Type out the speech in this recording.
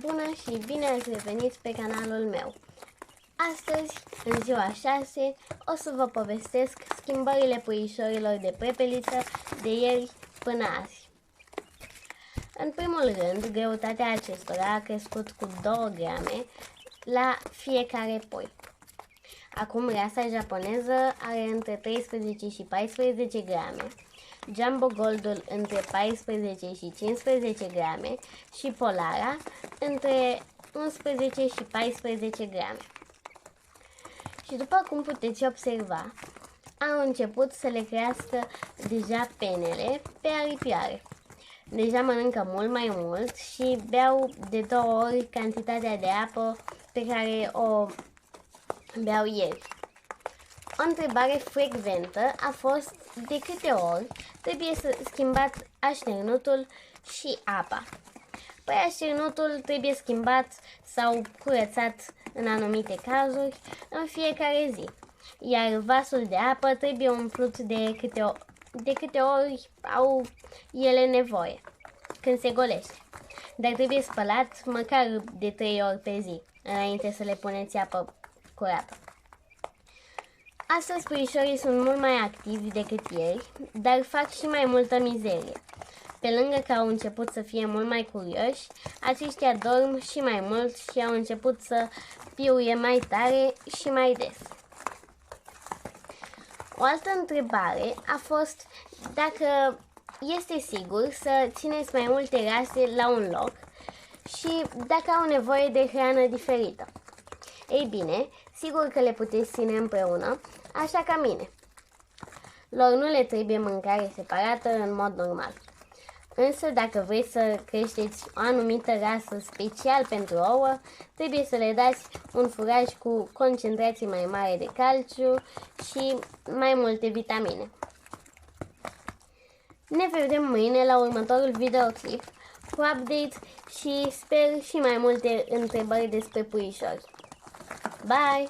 Bună și bine ați revenit pe canalul meu. Astăzi, în ziua 6, o să vă povestesc schimbările puișorilor de prepeliță de ieri până azi. În primul rând, greutatea acestora a crescut cu 2 grame la fiecare pui. Acum rasa japoneză are între 13 și 14 grame, Jumbo Goldul între 14 și 15 grame și Polara între 11 și 14 grame. Și după cum puteți observa, au început să le crească deja penele pe aripioare. Deja mănâncă mult mai mult și beau de 2 ori cantitatea de apă pe care o beau ieri. O întrebare frecventă a fost de câte ori trebuie să schimbați așternutul și apa. Păi așternutul trebuie schimbat sau curățat în anumite cazuri în fiecare zi, iar vasul de apă trebuie umplut de câte ori au ele nevoie, când se golește. Dar trebuie spălat măcar de 3 ori pe zi, înainte să le puneți apă curată. Astăzi puișorii sunt mult mai activi decât ieri, dar fac și mai multă mizerie. Pe lângă că au început să fie mult mai curioși, aceștia dorm și mai mult și au început să piuie mai tare și mai des. O altă întrebare a fost dacă este sigur să țineți mai multe rase la un loc și dacă au nevoie de hrană diferită. Ei bine, sigur că le puteți ține împreună, așa ca mine. Lor nu le trebuie mâncare separată în mod normal. Însă dacă vreți să creșteți o anumită rasă special pentru ouă, trebuie să le dați un furaj cu concentrație mai mare de calciu și mai multe vitamine. Ne vedem mâine la următorul videoclip cu update și sper și mai multe întrebări despre puișori. Bye!